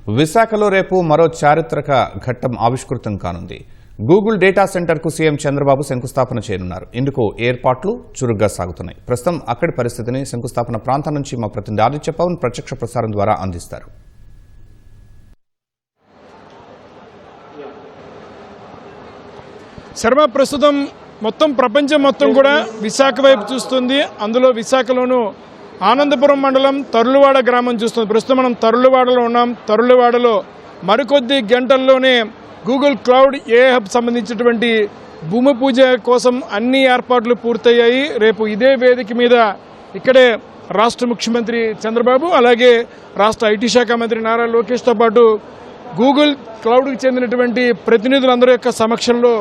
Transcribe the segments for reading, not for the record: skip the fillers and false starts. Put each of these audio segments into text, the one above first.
విశాఖలో రేపు మరో చారిత్రక ఘట్టం ఆవిష్కృతం కానుంది. గూగుల్ డేటా సెంటర్కు సీఎం చంద్రబాబు శంకుస్థాపన చేయనున్నారు. ఇందుకు ఏర్పాట్లు చురుగ్గా సాగుతున్నాయి. ప్రస్తుతం అక్కడి పరిస్థితిని శంకుస్థాపన ప్రాంతం నుంచి మా ప్రతినిధి ఆదిత్య పవన్ ప్రత్యక్ష ప్రసారం ద్వారా అందిస్తారు. శర్మ, ప్రస్తుతం మొత్తం ప్రపంచం మొత్తం కూడా విశాఖ వైపు చూస్తుంది. అందులో విశాఖలోను ఆనందపురం మండలం తరులవాడ గ్రామం చూస్తుంది. ప్రస్తుతం మనం తరులవాడలో ఉన్నాం. తరులవాడలో మరికొద్ది గంటల్లోనే గూగుల్ క్లౌడ్ ఏఐ హబ్ సంబంధించినటువంటి భూమి పూజ కోసం అన్ని ఏర్పాట్లు పూర్తయ్యాయి. రేపు ఇదే వేదిక మీద ఇక్కడే రాష్ట్ర ముఖ్యమంత్రి చంద్రబాబు, అలాగే రాష్ట్ర ఐటీ శాఖ మంత్రి నారా లోకేష్తో పాటు గూగుల్ క్లౌడ్కి చెందినటువంటి ప్రతినిధులందరి యొక్క సమక్షంలో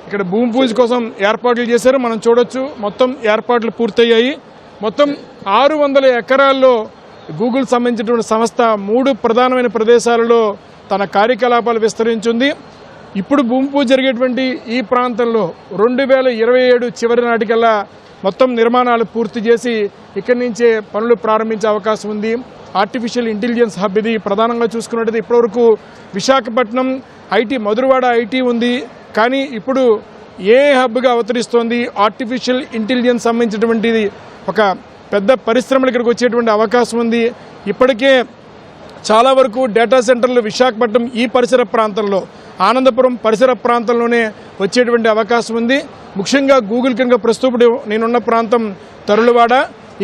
ఇక్కడ భూమి పూజ కోసం ఏర్పాట్లు చేశారు. మనం చూడొచ్చు, మొత్తం ఏర్పాట్లు పూర్తయ్యాయి. మొత్తం 600 ఎకరాల్లో గూగుల్ సంబంధించినటువంటి సంస్థ 3 ప్రధానమైన ప్రదేశాలలో తన కార్యకలాపాలు విస్తరించింది. ఇప్పుడు భూమి పూజ జరిగేటువంటి ఈ ప్రాంతంలో 2027 చివరి నాటికల్లా మొత్తం నిర్మాణాలు పూర్తి చేసి ఇక్కడి నుంచే పనులు ప్రారంభించే అవకాశం ఉంది. ఆర్టిఫిషియల్ ఇంటెలిజెన్స్ హబ్ ఇది ప్రధానంగా చూసుకున్నట్టు ఇప్పటివరకు విశాఖపట్నం ఐటీ, మధురవాడ ఐటీ ఉంది. కానీ ఇప్పుడు ఏఐ హబ్గా అవతరిస్తోంది. ఆర్టిఫిషియల్ ఇంటెలిజెన్స్ సంబంధించినటువంటిది ఒక పెద్ద పరిశ్రమలు ఇక్కడికి వచ్చేటువంటి అవకాశం ఉంది. ఇప్పటికే చాలా వరకు డేటా సెంటర్లు విశాఖపట్నం ఈ పరిసర ప్రాంతంలో, ఆనందపురం పరిసర ప్రాంతంలోనే వచ్చేటువంటి అవకాశం ఉంది. ముఖ్యంగా గూగుల్ కింద ప్రస్తుతం నేనున్న ప్రాంతం తరులవాడ.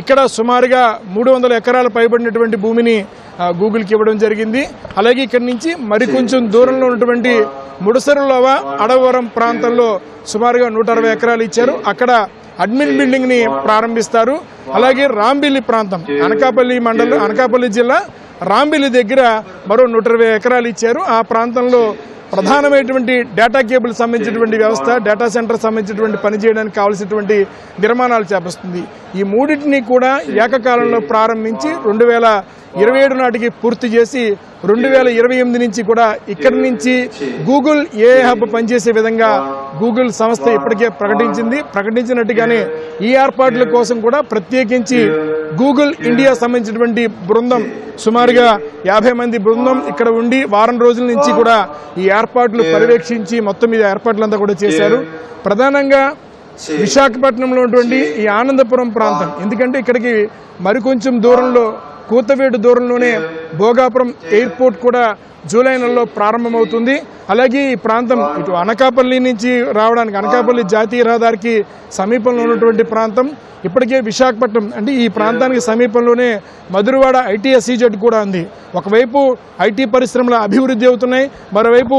ఇక్కడ సుమారుగా 300 ఎకరాలు పైబడినటువంటి భూమిని గూగుల్కి ఇవ్వడం జరిగింది. అలాగే ఇక్కడి నుంచి మరికొంచెం దూరంలో ఉన్నటువంటి ముడసరులోవ అడవరం ప్రాంతంలో సుమారుగా 160 ఎకరాలు ఇచ్చారు. అక్కడ అడ్మిన్ బిల్డింగ్ని ప్రారంభిస్తారు. అలాగే రాంబిల్లి ప్రాంతం, అనకాపల్లి మండలం, అనకాపల్లి జిల్లా రాంబిల్లి దగ్గర మరో 120 ఎకరాలు ఇచ్చారు. ఆ ప్రాంతంలో ప్రధానమైనటువంటి డేటా కేబుల్ సంబంధించినటువంటి వ్యవస్థ, డేటా సెంటర్ సంబంధించినటువంటి పని చేయడానికి కావాల్సినటువంటి నిర్మాణాలు చేపడుతుంది. ఈ మూడింటిని కూడా ఏకకాలంలో ప్రారంభించి 2027 నాటికి పూర్తి చేసి 2028 నుంచి కూడా ఇక్కడి నుంచి గూగుల్ ఏఐ హబ్ పనిచేసే విధంగా గూగుల్ సంస్థ ఇప్పటికే ప్రకటించినట్టుగానే ఈ ఏర్పాట్ల కోసం కూడా ప్రత్యేకించి గూగుల్ ఇండియా సంబంధించినటువంటి బృందం, సుమారుగా 50 మంది బృందం ఇక్కడ ఉండి వారం రోజుల నుంచి కూడా ఈ ఏర్పాట్లు పర్యవేక్షించి మొత్తం మీద ఏర్పాట్లంతా కూడా చేశారు. ప్రధానంగా విశాఖపట్నంలో ఉన్నటువంటి ఈ ఆనందపురం ప్రాంతం, ఎందుకంటే ఇక్కడికి మరికొంచెం దూరంలో, కూతవేడు దూరంలోనే భోగాపురం ఎయిర్పోర్ట్ కూడా జూలై నెలలో ప్రారంభమవుతుంది. అలాగే ఈ ప్రాంతం ఇటు అనకాపల్లి నుంచి రావడానికి, అనకాపల్లి జాతీయ రహదారికి సమీపంలో ఉన్నటువంటి ప్రాంతం. ఇప్పటికే విశాఖపట్నం అంటే ఈ ప్రాంతానికి సమీపంలోనే మధురవాడ ఐటీఎస్ఈజెడ్ కూడా ఉంది. ఒకవైపు ఐటీ పరిశ్రమల అభివృద్ధి అవుతున్నాయి, మరోవైపు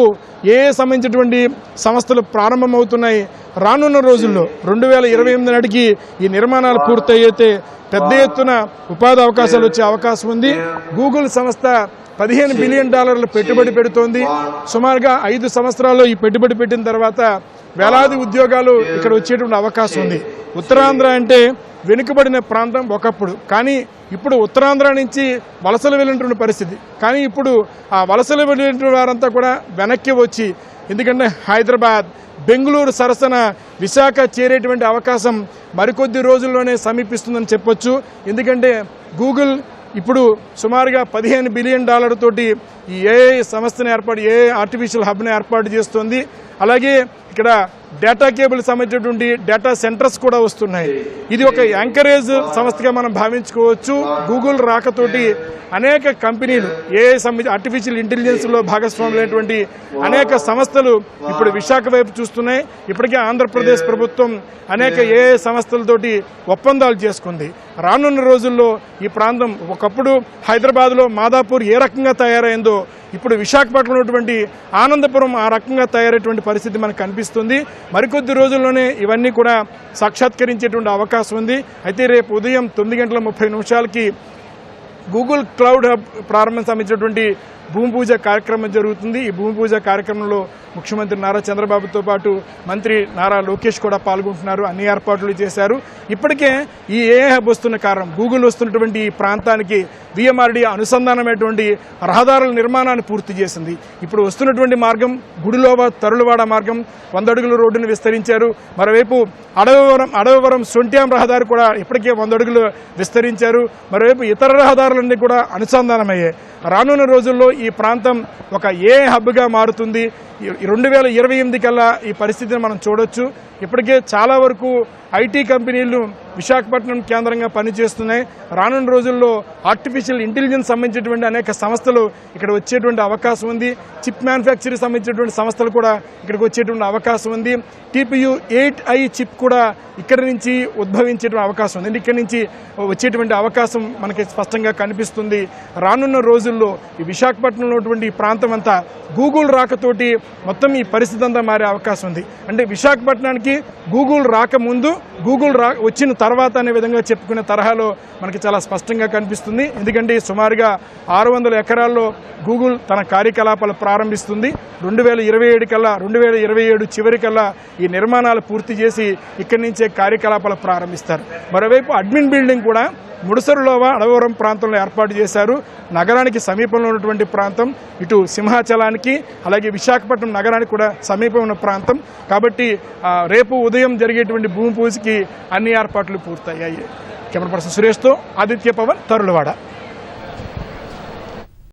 ఏఏ సంబంధించినటువంటి సంస్థలు ప్రారంభమవుతున్నాయి. రానున్న రోజుల్లో 2028 నాటికి ఈ నిర్మాణాలు పూర్తయితే పెద్ద ఎత్తున ఉపాధి అవకాశాలు వచ్చే అవకాశం ఉంది. గూగుల్ సంస్థ $15 బిలియన్ పెట్టుబడి పెడుతోంది. సుమారుగా 5 సంవత్సరాల్లో ఈ పెట్టుబడి పెట్టిన తర్వాత వేలాది ఉద్యోగాలు ఇక్కడ వచ్చేటువంటి అవకాశం ఉంది. ఉత్తరాంధ్ర అంటే వెనుకబడిన ప్రాంతం ఒకప్పుడు, కానీ ఇప్పుడు ఉత్తరాంధ్ర నుంచి వలసలు వెళ్ళినటువంటి పరిస్థితి. కానీ ఇప్పుడు ఆ వలసలు వెళ్ళినటువంటి వారంతా కూడా వెనక్కి వచ్చి, ఎందుకంటే హైదరాబాద్, బెంగళూరు సరసన విశాఖ చేరేటువంటి అవకాశం మరికొద్ది రోజుల్లోనే సమీపిస్తుందని చెప్పొచ్చు. ఎందుకంటే గూగుల్ ఇప్పుడు సుమారుగా $15 బిలియన్ తోటి ఈ ఏఐ సంస్థను ఏఐ ఆర్టిఫిషియల్ హబ్ని ఏర్పాటు చేస్తుంది. అలాగే ఇక్కడ డేటా కేబుల్ సంబంధించినటువంటి డేటా సెంటర్స్ కూడా వస్తున్నాయి. ఇది ఒక యాంకరేజ్ సంస్థగా మనం భావించుకోవచ్చు. గూగుల్ రాకతోటి అనేక కంపెనీలు ఏఐ ఆర్టిఫిషియల్ ఇంటెలిజెన్స్లో భాగస్వాములైనటువంటి అనేక సంస్థలు ఇప్పుడు విశాఖ వైపు చూస్తున్నాయి. ఇప్పటికే ఆంధ్రప్రదేశ్ ప్రభుత్వం అనేక ఏఐ సంస్థలతోటి ఒప్పందాలు చేసుకుంది. రానున్న రోజుల్లో ఈ ప్రాంతం ఒకప్పుడు హైదరాబాద్లో మాదాపూర్ ఏ రకంగా తయారైందో ఇప్పుడు విశాఖపట్నంలో ఉన్నటువంటి ఆనందపురం ఆ రకంగా తయారయ్యేటువంటి పరిస్థితి మనకు కనిపిస్తుంది. మరికొద్ది రోజుల్లోనే ఇవన్నీ కూడా సాక్షాత్కరించేటువంటి అవకాశం ఉంది. అయితే రేపు ఉదయం 9:30 గూగుల్ క్లౌడ్ హబ్ ప్రారంభం సంబంధించినటువంటి భూమి పూజ కార్యక్రమం జరుగుతుంది. ఈ భూమి పూజ కార్యక్రమంలో ముఖ్యమంత్రి నారా చంద్రబాబుతో పాటు మంత్రి నారా లోకేష్ కూడా పాల్గొంటున్నారు. అన్ని ఏర్పాట్లు చేశారు. ఇప్పటికే ఈ ఏఐ హబ్ వస్తున్న కారణం, గూగుల్ వస్తున్నటువంటి ఈ ప్రాంతానికి విఎంఆర్డీ అనుసంధానమైనటువంటి రహదారుల నిర్మాణాన్ని పూర్తి చేసింది. ఇప్పుడు వస్తున్నటువంటి మార్గం గుడిలోవ తరులవాడ మార్గం 100 అడుగుల రోడ్డును విస్తరించారు. మరోవైపు అడవవరం సొంట్యాం రహదారి కూడా ఇప్పటికే 100 అడుగులు విస్తరించారు. మరోవైపు ఇతర రహదారులన్నీ కూడా అనుసంధానమయ్యాయి. రానున్న రోజుల్లో ఈ ప్రాంతం ఒక ఏ హబ్గా మారుతుంది 2028 కల్లా ఈ పరిస్థితిని మనం చూడొచ్చు. ఇప్పటికే చాలా వరకు ఐటీ కంపెనీలు విశాఖపట్నం కేంద్రంగా పనిచేస్తున్నాయి. రానున్న రోజుల్లో ఆర్టిఫిషియల్ ఇంటెలిజెన్స్ సంబంధించినటువంటి అనేక సంస్థలు ఇక్కడ వచ్చేటువంటి అవకాశం ఉంది. చిప్ మ్యానుఫ్యాక్చరింగ్ సంబంధించినటువంటి సంస్థలు కూడా ఇక్కడికి వచ్చేటువంటి అవకాశం ఉంది. TPU 8i చిప్ కూడా ఇక్కడి నుంచి ఉద్భవించేటువంటి అవకాశం ఉంది. ఇక్కడి నుంచి వచ్చేటువంటి అవకాశం మనకి స్పష్టంగా కనిపిస్తుంది. రానున్న రోజుల్లో ఈ విశాఖపట్నంలో ఉన్నటువంటి ఈ ప్రాంతం అంతా గూగుల్ రాకతోటి మొత్తం ఈ పరిస్థితి అంతా మారే అవకాశం ఉంది. అంటే విశాఖపట్నానికి గూగుల్ రాకముందు, గూగుల్ వచ్చిన తర్వాత అనే విధంగా చెప్పుకునే తరహాలో మనకి చాలా స్పష్టంగా కనిపిస్తుంది. ఎందుకంటే సుమారుగా 600 ఎకరాల్లో గూగుల్ తన కార్యకలాపాలు ప్రారంభిస్తుంది. 2027 కల్లా 2027 చివరి కల్లా ఈ నిర్మాణాలు పూర్తి చేసి ఇక్కడి నుంచే కార్యకలాపాలు ప్రారంభిస్తారు. మరోవైపు అడ్మిన్ బిల్డింగ్ కూడా ముడుసరులోవ అడవరం ప్రాంతంలో ఏర్పాటు చేశారు. నగరానికి సమీపంలో ఉన్నటువంటి ప్రాంతం, ఇటు సింహాచలానికి అలాగే విశాఖపట్నం నగరానికి కూడా సమీపం ఉన్న ప్రాంతం కాబట్టి రేపు ఉదయం జరిగేటువంటి భూమి పూజకి అన్ని ఏర్పాట్లు పూర్తయ్యాయి. కెమెరా పర్సన్ సురేష్తో ఆదిత్య పవన్, తరులవాడ.